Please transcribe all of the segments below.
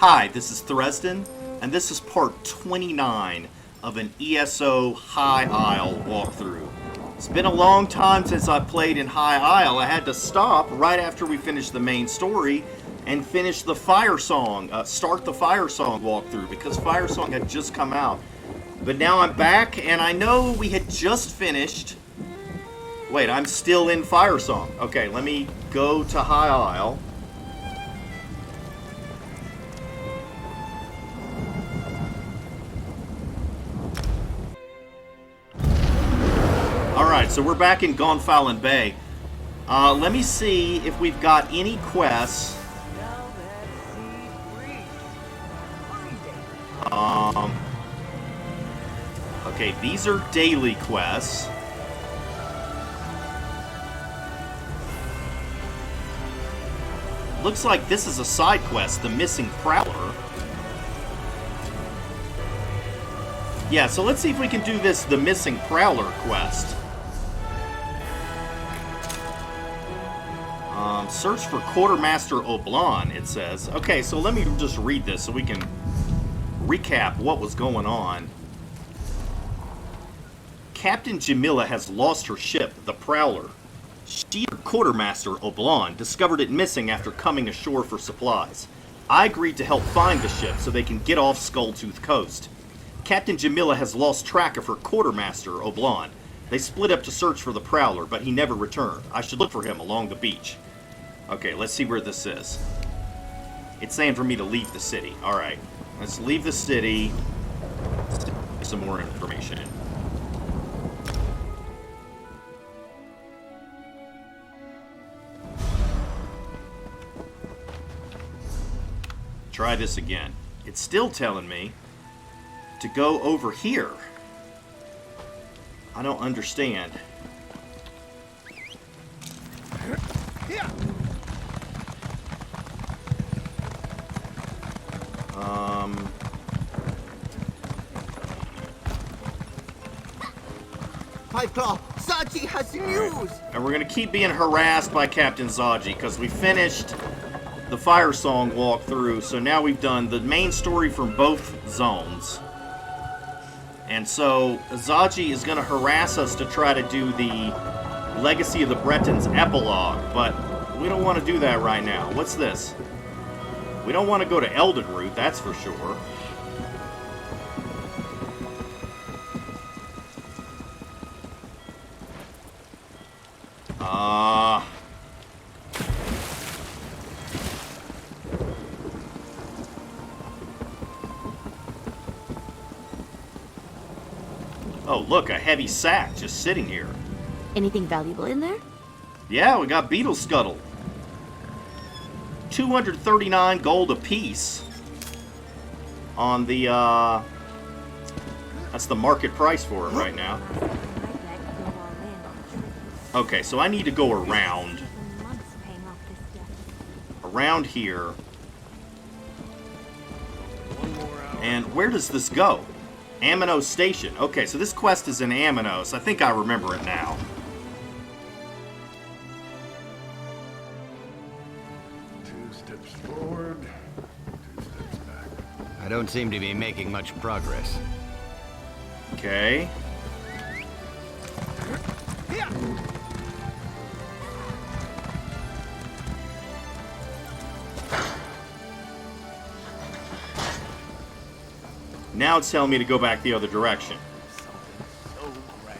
Hi, this is Thresden, and this is part 29 of an ESO High Isle walkthrough. It's been a long time since I played in High Isle. I had to stop right after we finished the main story and finish the Fire Song, start the Fire Song walkthrough, because Fire Song had just come out. But now I'm back, and I know we had just finished... Wait, I'm still in Fire Song. Okay, let me go to High Isle. Alright, so we're back in Gonfalon Bay. Let me see if we've got any quests. Okay, these are daily quests. Looks like this is a side quest, the missing Prowler. Yeah, so let's see if we can do this, the missing Prowler quest. Search for Quartermaster Oblan, it says. Okay, so let me just read this so we can recap what was going on. Captain Jimila has lost her ship, the Prowler. She and Quartermaster Oblan discovered it missing after coming ashore for supplies. I agreed to help find the ship so they can get off Skulltooth Coast. Captain Jimila has lost track of her Quartermaster Oblan. They split up to search for the Prowler, but he never returned. I should look for him along the beach. Okay, let's see where this is. It's saying for me to leave the city. Alright, let's leave the city. Let's get some more information. Try this again. It's still telling me to go over here. I don't understand. Pipeclaw, Zaji has news! And we're gonna keep being harassed by Captain Zaji because we finished the Fire Song walkthrough, so now we've done the main story from both zones. And so Zaji is gonna harass us to try to do the Legacy of the Bretons epilogue, but we don't want to do that right now. What's this? We don't want to go to Eldenroot, that's for sure. Oh, look, a heavy sack just sitting here. Anything valuable in there? Yeah, we got Beetle Scuttle. 239 gold apiece on the, that's the market price for it right now. Okay, so I need to go around here. And where does this go? Amino Station. Okay, so this quest is in Aminos. I think I remember it now. Forward, 2 steps back. I don't seem to be making much progress. Okay. Now it's telling me to go back the other direction. So grand.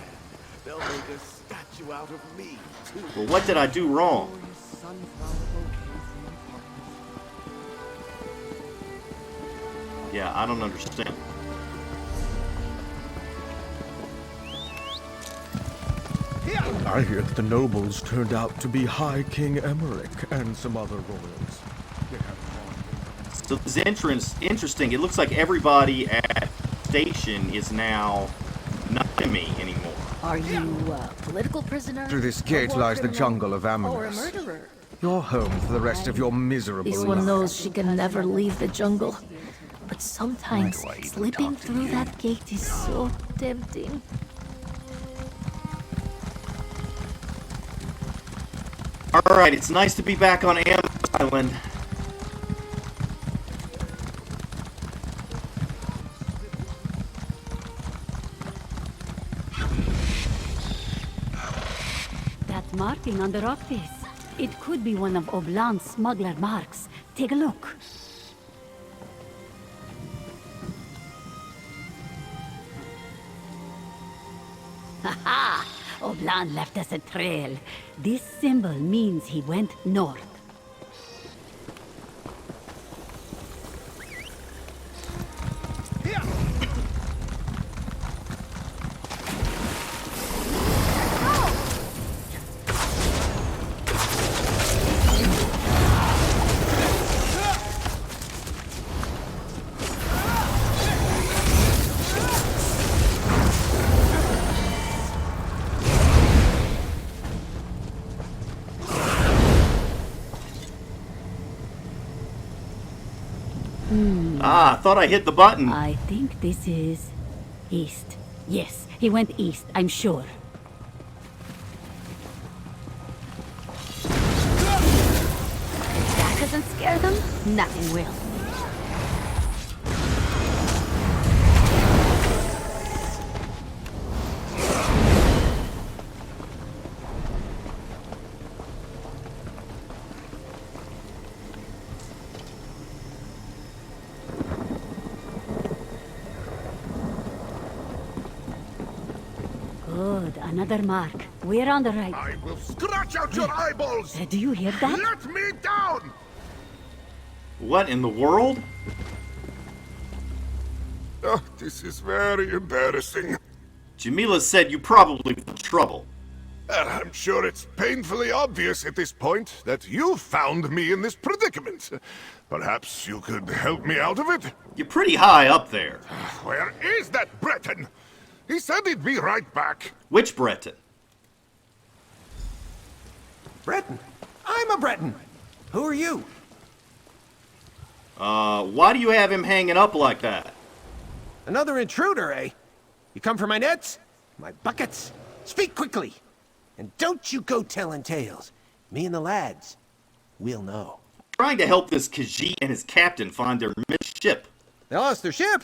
They'll make a statue out of me, too. Well, what did I do wrong? Yeah, I don't understand. I hear that the nobles turned out to be High King Emmerich and some other royals. So this entrance, interesting. It looks like everybody at the station is now not me anymore. Are you a political prisoner? Through this gate lies the jungle of Or a Aminos. murderer? Your home for the rest of your miserable This life. one knows she can never leave the jungle. But sometimes Why do I even slipping talk to through you? that gate is so tempting. Alright, it's nice to be back on Am Island. marking on the rock face. It could be one of Oblan's smuggler marks. Take a look. Haha! Oblan left us a trail. This symbol means he went north. Ah, I thought I hit the button. I think this is east. Yes, he went east, I'm sure. If that doesn't scare them, nothing will. Good, another mark. We're on the right. I will scratch out your eyeballs! Do you hear that? Let me down! What in the world? Oh, this is very embarrassing. Jimila said you probably in trouble. I'm sure it's painfully obvious at this point that you found me in this predicament. Perhaps you could help me out of it? You're pretty high up there. Where is that Breton? He said he'd be right back. Which Breton? Breton? I'm a Breton. Who are you? Why do you have him hanging up like that? Another intruder, eh? You come for my nets? My buckets? Speak quickly! And don't you go telling tales. Me and the lads, we'll know. Trying to help this Khajiit and his captain find their missed ship. They lost their ship?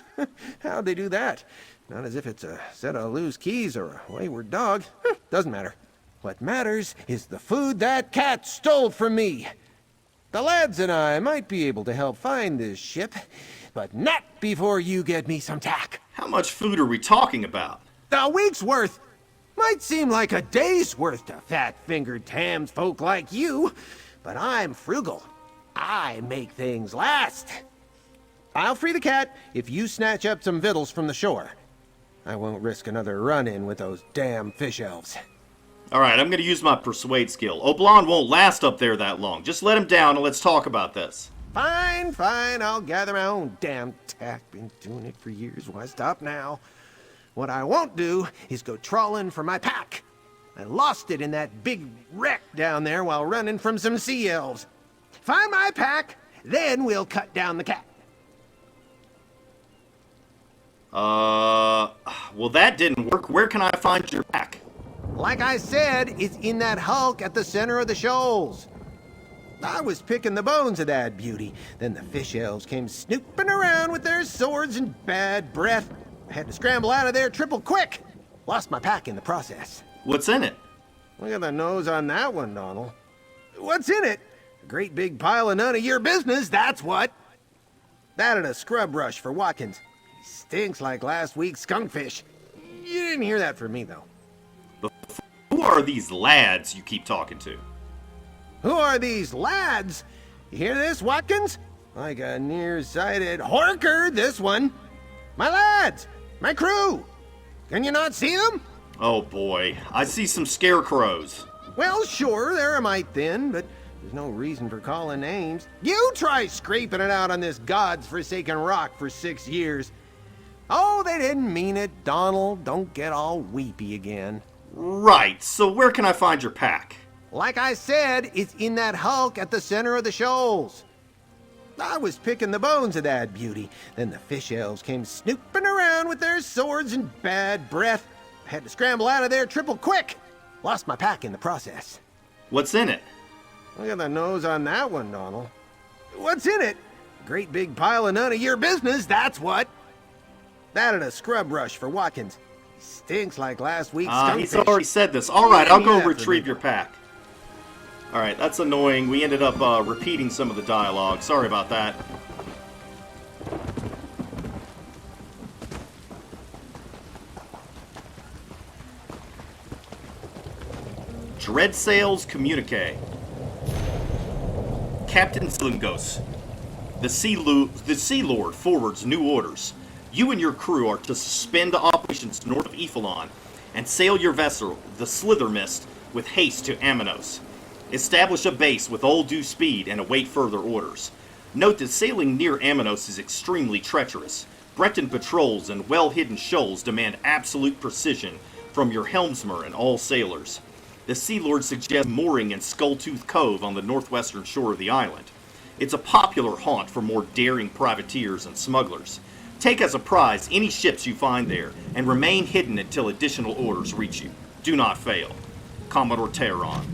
How'd they do that? Not as if it's a set of loose keys or a wayward dog. Doesn't matter. What matters is the food that cat stole from me. The lads and I might be able to help find this ship, but not before you get me some tack. How much food are we talking about? A week's worth. Might seem like a day's worth to fat-fingered tams folk like you, but I'm frugal. I make things last. I'll free the cat if you snatch up some victuals from the shore. I won't risk another run-in with those damn fish elves. Alright, I'm gonna use my persuade skill. Oblan won't last up there that long. Just let him down and let's talk about this. Fine, fine, I'll gather my own damn tack. Been doing it for years, why stop now? What I won't do is go trawling for my pack. I lost it in that big wreck down there while running from some sea elves. Find my pack, then we'll cut down the cat. Well that didn't work. Where can I find your pack? Like I said, it's in that hulk at the center of the shoals. I was picking the bones of that beauty. Then the fish elves came snooping around with their swords and bad breath. I had to scramble out of there triple quick. Lost my pack in the process. What's in it? Look at the nose on that one, Donald. What's in it? A great big pile of none of your business, that's what. That and a scrub brush for Watkins. He stinks like last week's skunkfish. You didn't hear that from me, though. Who are these lads you keep talking to? Who are these lads? You hear this, Watkins? Like a nearsighted horker, this one. My lads! My crew! Can you not see them? Oh boy, I see some scarecrows. Well, sure, they're a mite thin, but there's no reason for calling names. You try scraping it out on this god's-forsaken rock for 6 years. Oh, they didn't mean it, Donald. Don't get all weepy again. Right, so where can I find your pack? Like I said, it's in that hulk at the center of the shoals. I was picking the bones of that beauty. Then the fish elves came snooping around with their swords and bad breath. I had to scramble out of there triple quick. Lost my pack in the process. What's in it? Look at the nose on that one, Donald. What's in it? A great big pile of none of your business, that's what. That and a scrub brush for Watkins. He stinks like last week's skunkfish. He's already said this. Alright, I'll go retrieve your pack. Alright, that's annoying. We ended up repeating some of the dialogue. Sorry about that. Dreadsail's communique. Captain Jimila, the Sea Lord forwards new orders. You and your crew are to suspend operations north of Ephelon and sail your vessel, the Slithermist, with haste to Amanos. Establish a base with all due speed and await further orders. Note that sailing near Amanos is extremely treacherous. Breton patrols and well-hidden shoals demand absolute precision from your helmsman and all sailors. The Sea Lord suggests mooring in Skulltooth Cove on the northwestern shore of the island. It's a popular haunt for more daring privateers and smugglers. Take as a prize any ships you find there, and remain hidden until additional orders reach you. Do not fail. Commodore Terron.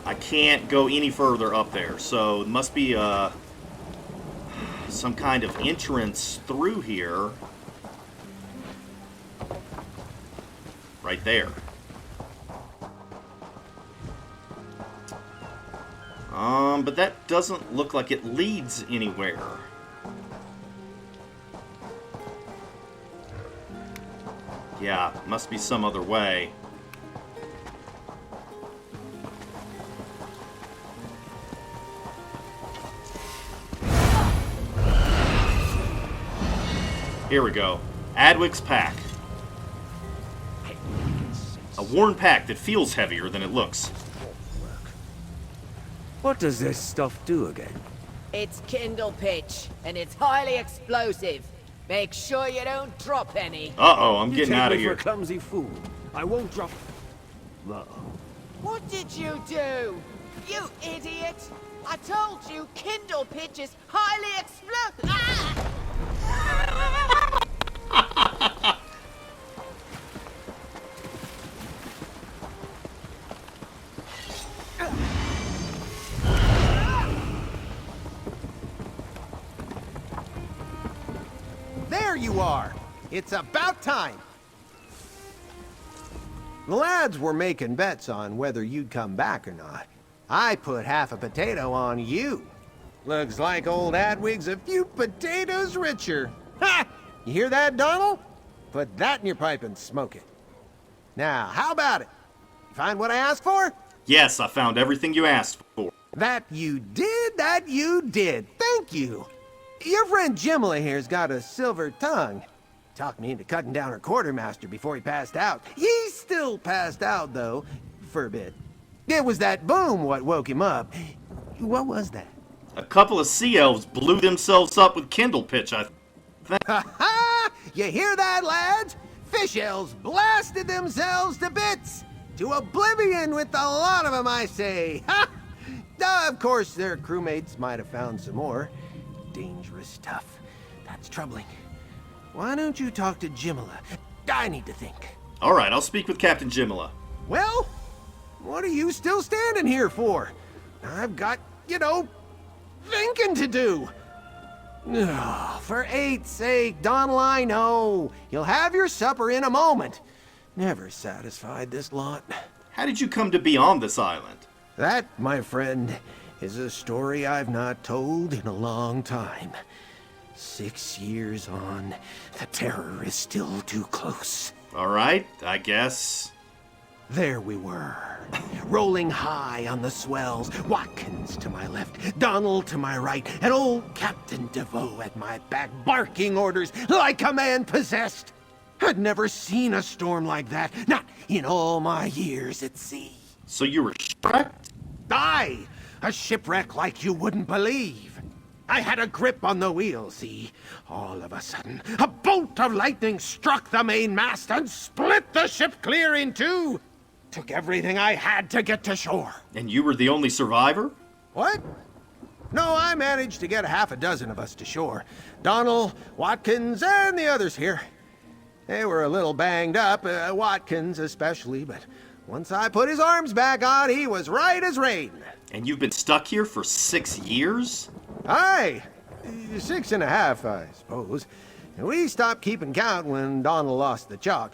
I can't go any further up there, so it must be some kind of entrance through here. Right there. But that doesn't look like it leads anywhere. Yeah, must be some other way. Here we go. Adwig's pack. A worn pack that feels heavier than it looks. What does this stuff do again? It's KIndlepitch, and it's highly explosive. Make sure you don't drop any. Uh-oh, I'm getting out of here. You take me for a clumsy fool. I won't drop... Uh-oh. What did you do? You idiot! I told you KIndlepitch is highly explosive. Ah! There you are! It's about time! The lads were making bets on whether you'd come back or not. I put half a potato on you. Looks like old Adwig's a few potatoes richer. Ha! You hear that, Donald? Put that in your pipe and smoke it. Now, how about it? You find what I asked for? Yes, I found everything you asked for. That you did, that you did. Thank you. Your friend Jimila here's got a silver tongue. Talked me into cutting down her quartermaster before he passed out. He's still passed out, though, for a bit. It was that boom what woke him up. What was that? A couple of sea elves blew themselves up with KIndlepitch, I think. Ha ha! You hear that, lads? Fish elves blasted themselves to bits! To oblivion with a lot of them, I say! Ha! Of course, their crewmates might have found some more. Dangerous stuff. That's troubling. Why don't you talk to Jimila? I need to think. Alright, I'll speak with Captain Jimila. Well, what are you still standing here for? I've got, thinking to do. Oh, for 8's sake, Donald, I know. You'll have your supper in a moment. Never satisfied this lot. How did you come to be on this island? That, my friend, is a story I've not told in a long time. 6 years on, the terror is still too close. Alright, I guess. There we were, rolling high on the swells, Watkins to my left, Donald to my right, and old Captain DeVoe at my back, barking orders like a man possessed. I'd never seen a storm like that, not in all my years at sea. So you were shipwrecked? Aye, a shipwreck like you wouldn't believe. I had a grip on the wheel, see? All of a sudden, a bolt of lightning struck the mainmast and split the ship clear in two. Took everything I had to get to shore. And you were the only survivor? What? No, I managed to get a half a dozen of us to shore. Donald, Watkins, and the others here. They were a little banged up, Watkins especially, but once I put his arms back on, he was right as rain. And you've been stuck here for 6 years? Aye, 6.5, I suppose. We stopped keeping count when Donald lost the chalk.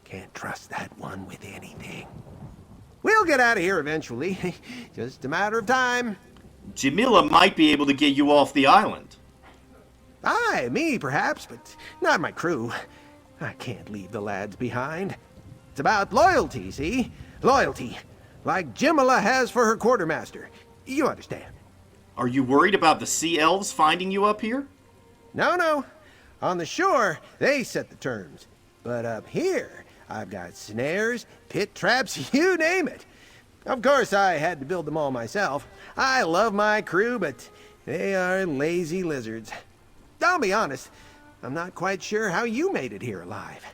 Can't trust that one with anything. We'll get out of here eventually. Just a matter of time. Jimila might be able to get you off the island. Aye, me perhaps, but not my crew. I can't leave the lads behind. It's about loyalty, see? Loyalty. Like Jimila has for her quartermaster. You understand. Are you worried about the sea elves finding you up here? No. On the shore, they set the terms. But up here, I've got snares, pit traps, you name it. Of course, I had to build them all myself. I love my crew, but they are lazy lizards. I'll be honest, I'm not quite sure how you made it here alive.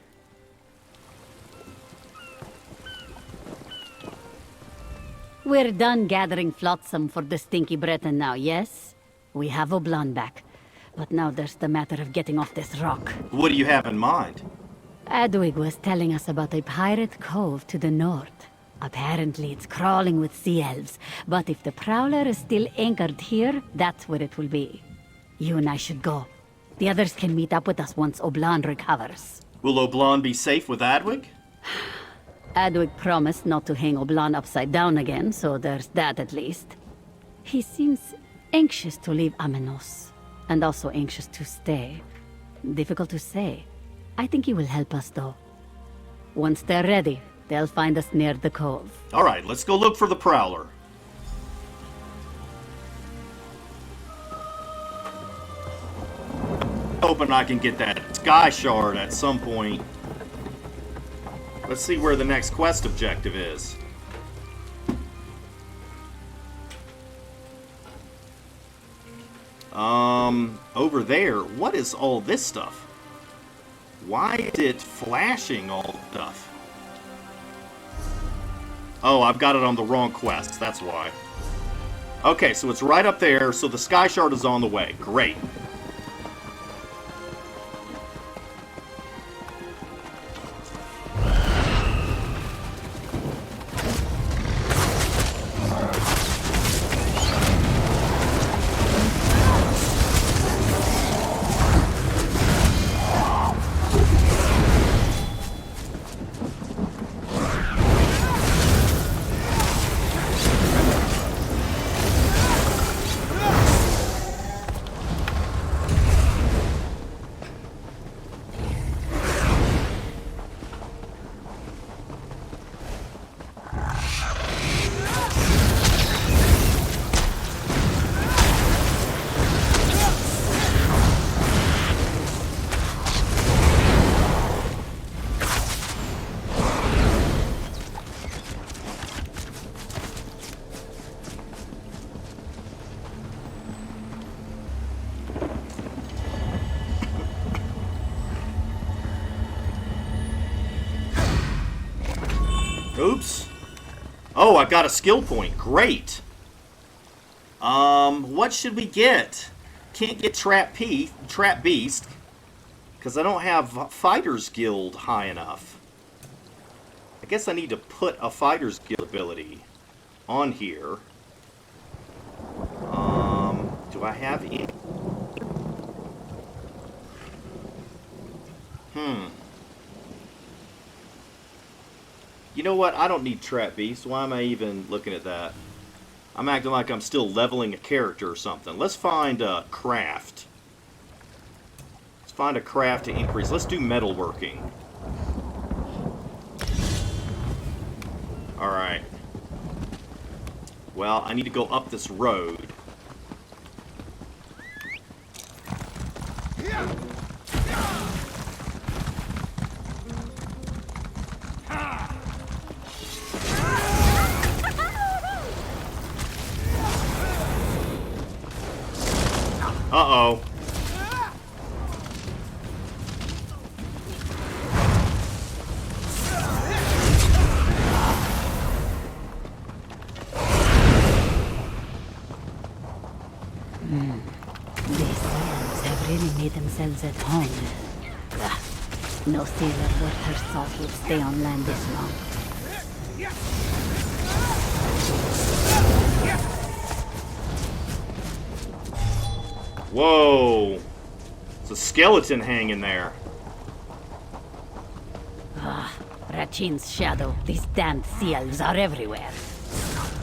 We're done gathering flotsam for the Stinky Breton now, yes? We have Oblan back. But now there's the matter of getting off this rock. What do you have in mind? Adwig was telling us about a pirate cove to the north. Apparently it's crawling with sea elves, but if the Prowler is still anchored here, that's where it will be. You and I should go. The others can meet up with us once Oblan recovers. Will Oblan be safe with Adwig? Adwig promised not to hang Oblan upside down again, so there's that at least. He seems anxious to leave Amenos, and also anxious to stay. Difficult to say. I think he will help us, though. Once they're ready, they'll find us near the cove. All right, let's go look for the Prowler. Hoping I can get that Skyshard at some point. Let's see where the next quest objective is. Over there. What is all this stuff? Why is it flashing all stuff? Oh, I've got it on the wrong quest. That's why. Okay, so it's right up there. So the Skyshard is on the way. Great. Oops. Oh, I got a skill point. Great. What should we get? Can't get Trap Beast, because I don't have Fighter's Guild high enough. I guess I need to put a Fighter's Guild ability on here. Do I have any? You know what? I don't need Trap Beast. Why am I even looking at that? I'm acting like I'm still leveling a character or something. Let's find a craft. Let's find a craft to increase. Let's do metalworking. Alright. Well, I need to go up this road. Uh-oh. These sailors have really made themselves at home. Ugh. No sailor worth her salt would stay on land this long. Whoa. It's a skeleton hanging there. Rachin's shadow. These damned sea elves are everywhere.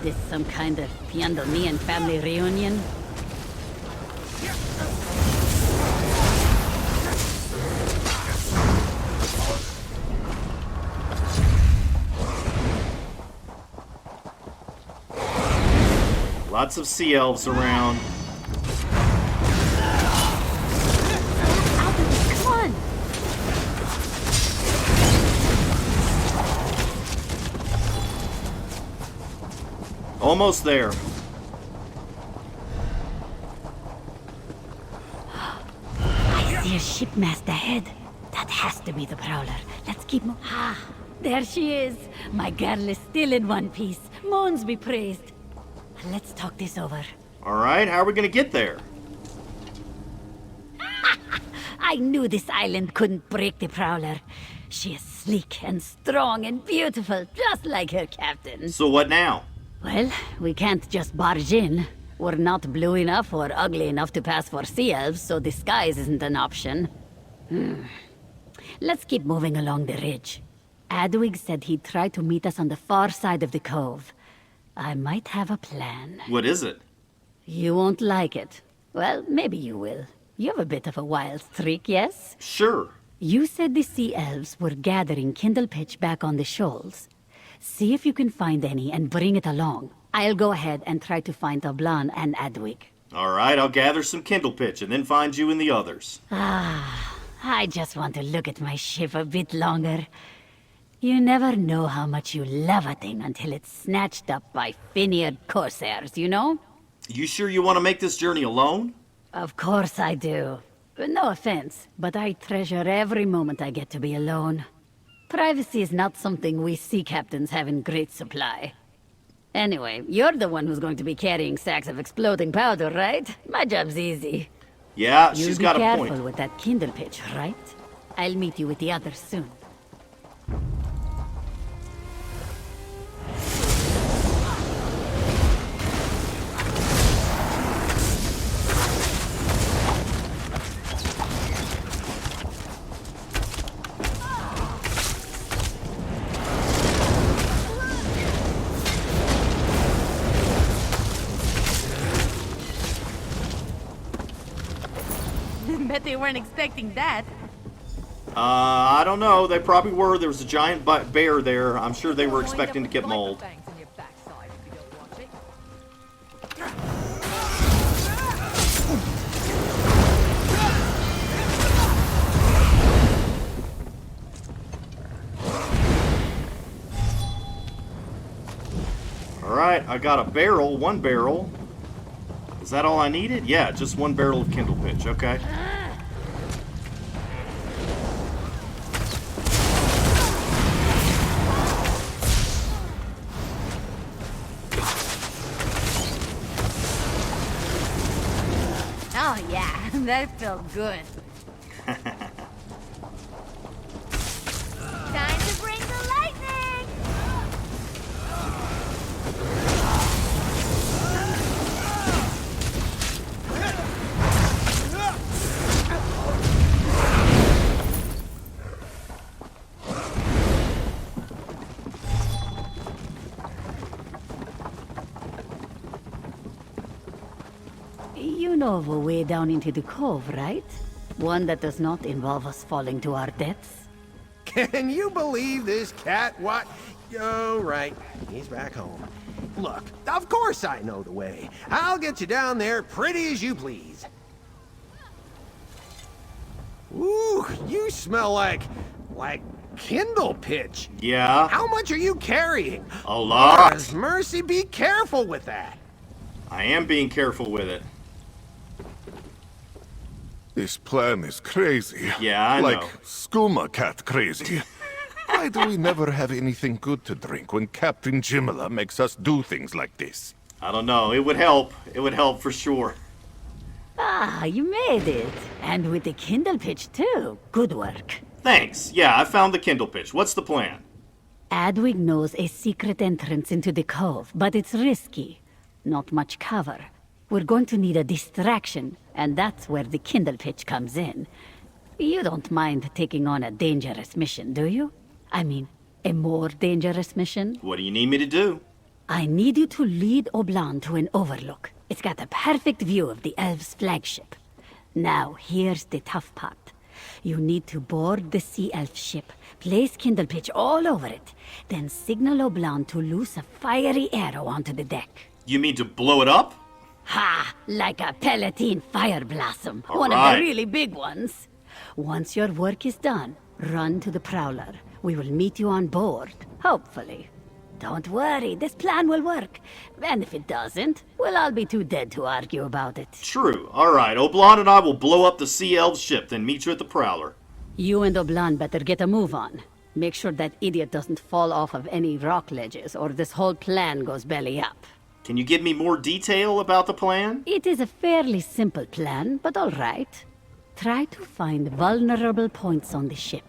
This some kind of Piandonian family reunion? Lots of sea elves around. Come on! Almost there. I see a ship mast ahead. That has to be the Prowler. Let's keep moving. Ah, there she is. My girl is still in one piece. Moons be praised. Let's talk this over. Alright, how are we gonna get there? I knew this island couldn't break the Prowler. She is sleek and strong and beautiful, just like her captain. So what now? Well, we can't just barge in. We're not blue enough or ugly enough to pass for sea elves, so disguise isn't an option. Let's keep moving along the ridge. Adwig said he'd try to meet us on the far side of the cove. I might have a plan. What is it? You won't like it. Well, maybe you will. You have a bit of a wild streak, yes? Sure. You said the sea elves were gathering KIndlepitch back on the shoals. See if you can find any and bring it along. I'll go ahead and try to find Oblan and Adwig. Alright, I'll gather some KIndlepitch and then find you and the others. I just want to look at my ship a bit longer. You never know how much you love a thing until it's snatched up by Finiard corsairs, you know? You sure you want to make this journey alone? Of course I do. No offense, but I treasure every moment I get to be alone. Privacy is not something we sea captains have in great supply. Anyway, you're the one who's going to be carrying sacks of exploding powder, right? My job's easy. Yeah, she's got a You'll be point. careful with that KIndlepitch, right? I'll meet you with the others soon. Bet they weren't expecting that. I don't know. They probably were. There was a giant bear there. I'm sure they were expecting to get mauled. Alright, I got a barrel, one barrel. Is that all I needed? Yeah, just one barrel of KIndlepitch, okay. Oh yeah, that felt good. Time to bring the lightning! You know of a way down into the cove, right? One that does not involve us falling to our deaths? Can you believe this cat? What? Oh, right. He's back home. Look, of course I know the way. I'll get you down there pretty as you please. Ooh, you smell like KIndlepitch. Yeah. How much are you carrying? A lot. Mars, mercy, be careful with that. I am being careful with it. This plan is crazy. Yeah, I like know. skooma cat crazy. Why do we never have anything good to drink when Captain Jimila makes us do things like this? I don't know. It would help. It would help for sure. Ah, you made it. And with the KIndlepitch too. Good work. Thanks. Yeah, I found the KIndlepitch. What's the plan? Adwig knows a secret entrance into the cove, but it's risky. Not much cover. We're going to need a distraction, and that's where the Kindlepitch comes in. You don't mind taking on a dangerous mission, do you? I mean, a more dangerous mission? What do you need me to do? I need you to lead Oblan to an overlook. It's got a perfect view of the Elves' flagship. Now, here's the tough part. You need to board the Sea Elf ship, place Kindlepitch all over it, then signal Oblan to loose a fiery arrow onto the deck. You mean to blow it up? Ha! Like a Palatine fire blossom. All One right. of the really big ones. Once your work is done, run to the Prowler. We will meet you on board, hopefully. Don't worry, this plan will work. And if it doesn't, we'll all be too dead to argue about it. True. Alright, Oblan and I will blow up the Sea Elves ship, then meet you at the Prowler. You and Oblan better get a move on. Make sure that idiot doesn't fall off of any rock ledges, or this whole plan goes belly up. Can you give me more detail about the plan? It is a fairly simple plan, but all right. Try to find vulnerable points on the ship.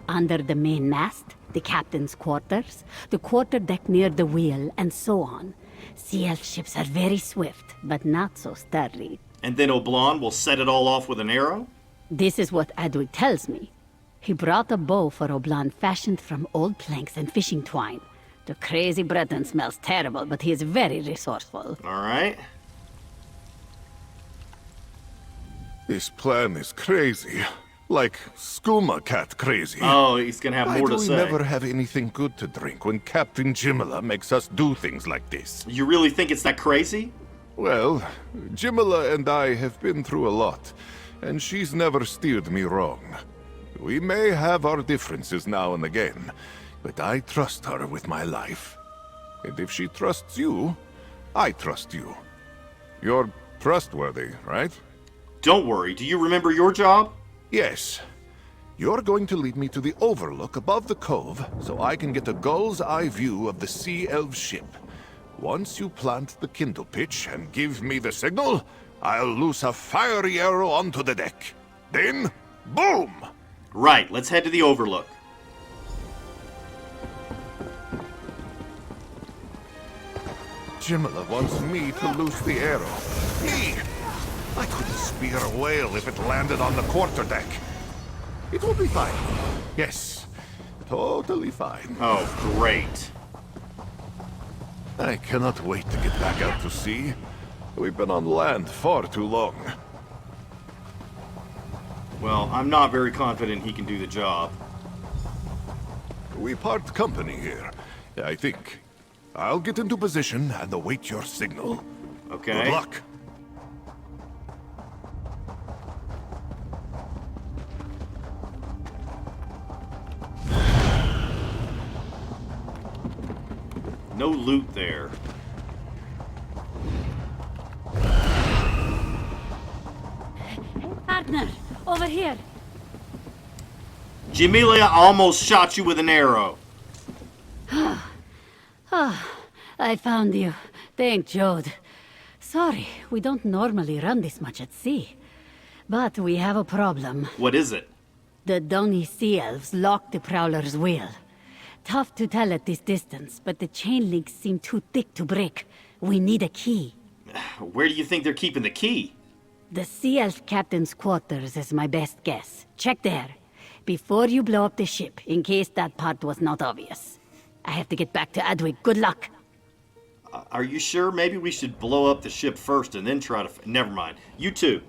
Under the main mast, the captain's quarters, the quarterdeck near the wheel, and so on. Sea Elf ships are very swift, but not so sturdy. And then Oblan will set it all off with an arrow? This is what Adwig tells me. He brought a bow for Oblan fashioned from old planks and fishing twine. The crazy Breton smells terrible, but he is very resourceful. Alright. This plan is crazy. Like skooma cat crazy. Oh, he's gonna have Why more do to we say. never have anything good to drink when Captain Jimila makes us do things like this? You really think it's that crazy? Well, Jimila and I have been through a lot, and she's never steered me wrong. We may have our differences now and again, but I trust her with my life. And if she trusts you, I trust you. You're trustworthy, right? Don't worry, do you remember your job? Yes. You're going to lead me to the Overlook above the Cove, so I can get a gull's eye view of the Sea Elf ship. Once you plant the Kindlepitch and give me the signal, I'll loose a fiery arrow onto the deck. Then, boom! Right, let's head to the Overlook. Jimila wants me to loose the arrow. Me! I couldn't spear a whale if it landed on the quarterdeck. It will be fine. Yes, totally fine. Oh, great. I cannot wait to get back out to sea. We've been on land far too long. Well, I'm not very confident he can do the job. We part company here, I think. I'll get into position and await your signal. Okay. Good luck. No loot there. Partner, over here. Jimila almost shot you with an arrow. I found you. Thank Jode. Sorry, we don't normally run this much at sea. But we have a problem. What is it? The Dungy Sea Elves locked the Prowler's wheel. Tough to tell at this distance, but the chain links seem too thick to break. We need a key. Where do you think they're keeping the key? The Sea Elf captain's quarters is my best guess. Check there. Before you blow up the ship, in case that part was not obvious. I have to get back to Adwig. Good luck. Are you sure? Maybe we should blow up the ship first and then try to... Never mind. You too.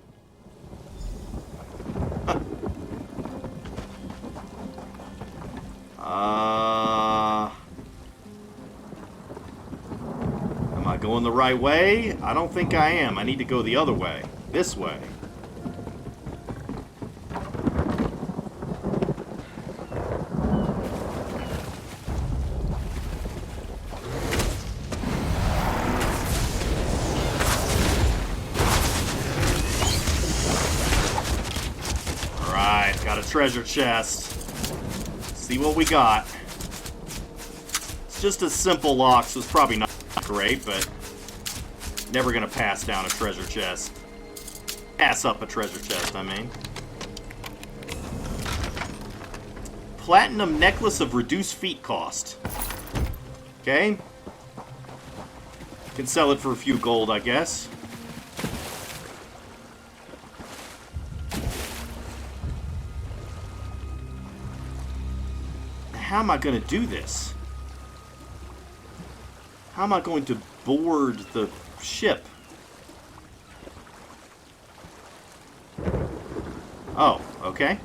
Am I going the right way? I don't think I am. I need to go the other way. This way. Alright, got a treasure chest. See what we got. It's just a simple lock, so it's probably not great, but never gonna pass down a treasure chest. Pass up a treasure chest, I mean. Platinum necklace of reduced feet cost. Okay. Can sell it for a few gold, I guess. how am I going to do this? How am I going to board the ship? Oh, okay.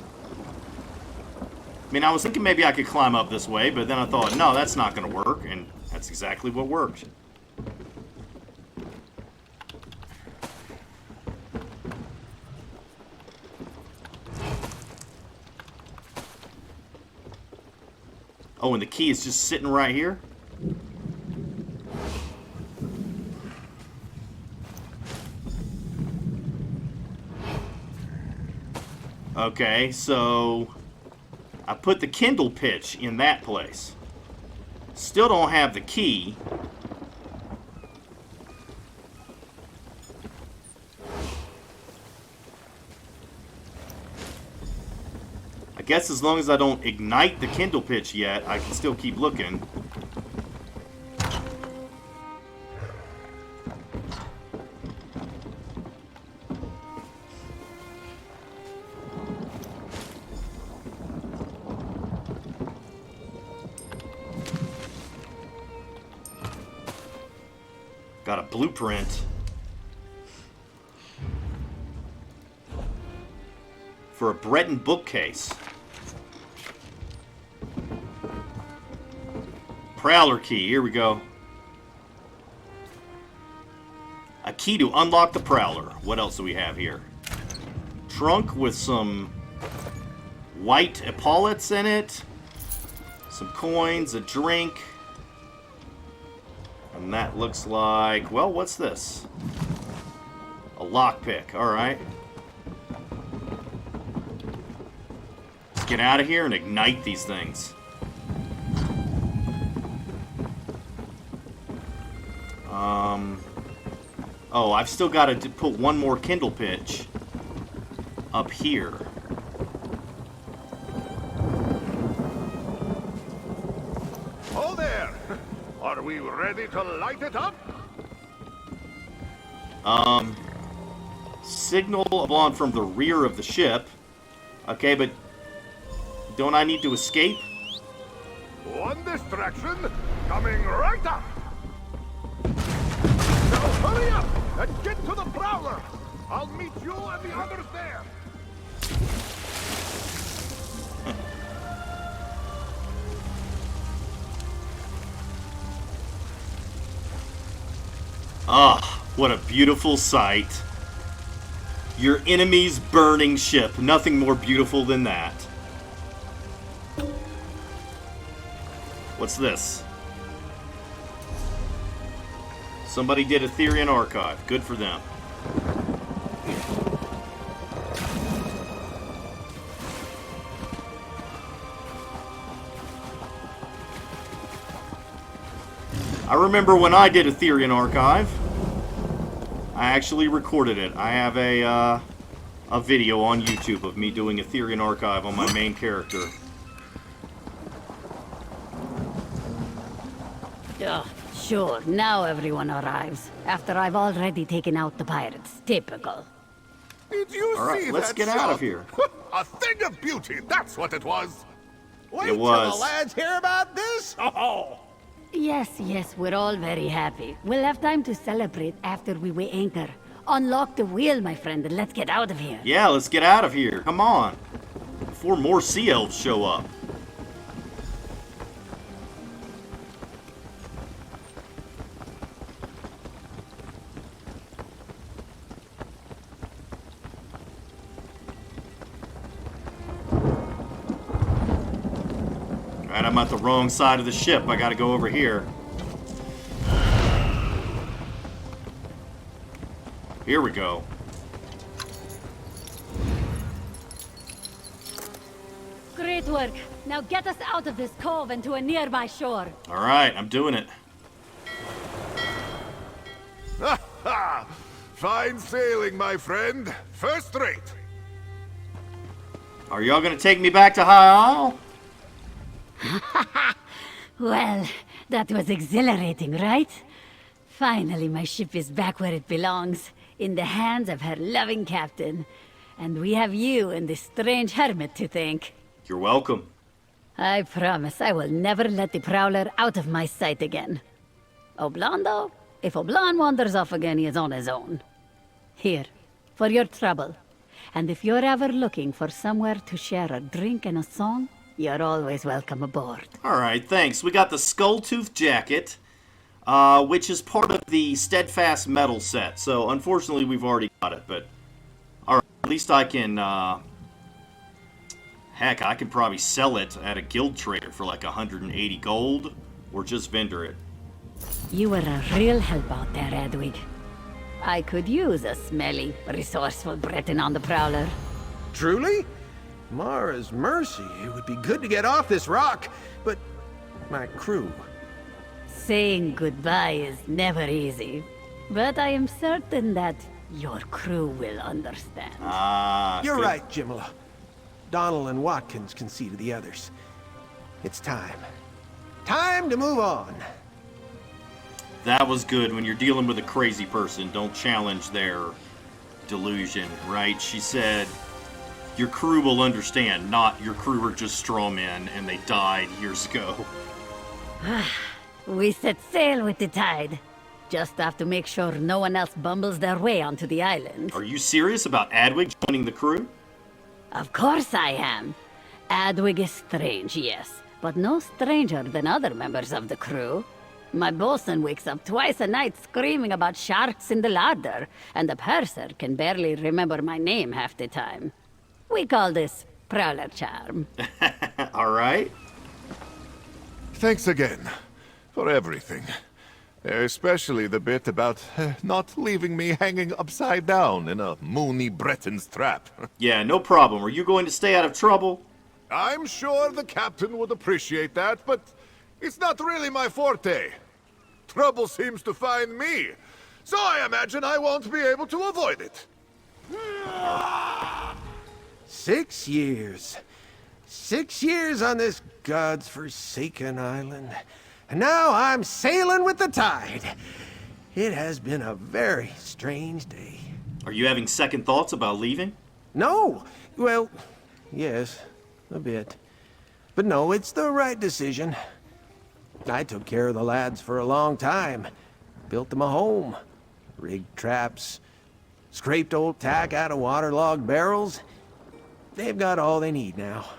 I mean, I was thinking maybe I could climb up this way, but then I thought, no, that's not going to work, and that's exactly what worked. Oh, and the key is just sitting right here? Okay, so I put the KIndlepitch in that place. Still don't have the key. I guess as long as I don't ignite the KIndlepitch yet, I can still keep looking. Got a blueprint for a Breton bookcase. Prowler key, here we go. A key to unlock the Prowler. What else do we have here? Trunk with some white epaulets in it. Some coins, a drink. And that looks like, well, what's this? A lockpick, alright. Let's get out of here and ignite these things. Oh, I've still got to put one more KIndlepitch up here. Oh there! Are we ready to light it up? Signal Oblan from the rear of the ship. Okay, but don't I need to escape? One distraction coming right up! Now hurry up and get to the Prowler! I'll meet you and the others there! Ah, what a beautiful sight. Your enemy's burning ship. Nothing more beautiful than that. What's this? Somebody did Ethereum Archive. Good for them. I remember when I did Ethereum Archive. I actually recorded it. I have a video on YouTube of me doing Ethereum Archive on my main character. Ugh, sure, now everyone arrives. After I've already taken out the pirates. Typical. Did you All right, see let's that get shot? out of here. A thing of beauty, that's what it was! Wait It till was. the lads hear about this! Oh! Yes, we're all very happy. We'll have time to celebrate after we weigh anchor. Unlock the wheel, my friend, and let's get out of here. Yeah, let's get out of here. Come on. Before more sea elves show up. Alright, I'm at the wrong side of the ship. I gotta go over here. Here we go. Great work. Now get us out of this cove and to a nearby shore. Alright, I'm doing it. Ha ha! Fine sailing, my friend. First rate. Are y'all gonna take me back to High Isle? Well, that was exhilarating, right? Finally, my ship is back where it belongs, in the hands of her loving captain. And we have you and this strange hermit to thank. You're welcome. I promise I will never let the Prowler out of my sight again. Oblan, though, if Oblan wanders off again, he is on his own. Here, for your trouble. And if you're ever looking for somewhere to share a drink and a song, you're always welcome aboard. Alright, thanks. We got the Skulltooth jacket, which is part of the Steadfast Metal set. So, unfortunately, we've already got it, but... Alright, at least I can, heck, I could probably sell it at a guild trader for like 180 gold, or just vendor it. You were a real help out there, Adwig. I could use a smelly, resourceful Breton on the Prowler. Truly? Mara's mercy, it would be good to get off this rock, but my crew... Saying goodbye is never easy, but I am certain that your crew will understand. You're right, Jimila. Donald and Watkins can see to the others. It's time. Time to move on. That was good. When you're dealing with a crazy person, don't challenge their delusion, right? She said, your crew will understand, not your crew are just straw men and they died years ago. We set sail with the tide. Just have to make sure no one else bumbles their way onto the island. Are you serious about Adwig joining the crew? Of course I am. Adwig is strange, yes, but no stranger than other members of the crew. My bosun wakes up twice a night screaming about sharks in the larder, and the purser can barely remember my name half the time. We call this Prowler charm. Alright. Thanks again for everything. Especially the bit about not leaving me hanging upside down in a moony Breton's trap. Yeah, no problem. Are you going to stay out of trouble? I'm sure the captain would appreciate that, but it's not really my forte. Trouble seems to find me, so I imagine I won't be able to avoid it. 6 years. 6 years on this God's forsaken island. And now I'm sailing with the tide. It has been a very strange day. Are you having second thoughts about leaving? No. Well, yes, a bit. But no, it's the right decision. I took care of the lads for a long time. Built them a home. Rigged traps. Scraped old tack out of waterlogged barrels. They've got all they need now.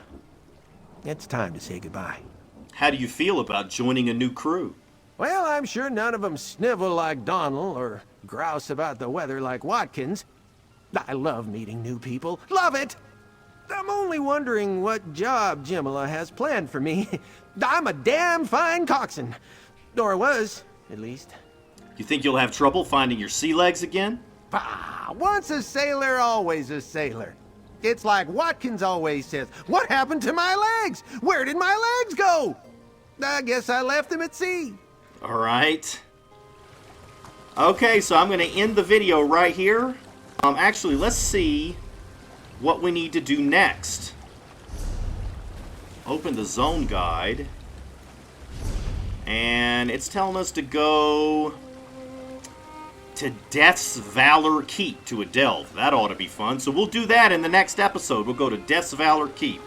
It's time to say goodbye. How do you feel about joining a new crew? Well, I'm sure none of them snivel like Donald or grouse about the weather like Watkins. I love meeting new people. Love it! I'm only wondering what job Jimila has planned for me. I'm a damn fine coxswain. Or was, at least. You think you'll have trouble finding your sea legs again? Bah, once a sailor, always a sailor. It's like Watkins always says, what happened to my legs? Where did my legs go? I guess I left them at sea. Alright. Okay, so I'm going to end the video right here. Actually, let's see what we need to do next. Open the zone guide. And it's telling us to go to Death's Valor Keep to a delve. That ought to be fun. So we'll do that in the next episode. We'll go to Death's Valor Keep.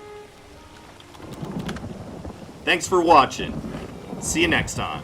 Thanks for watching. See you next time.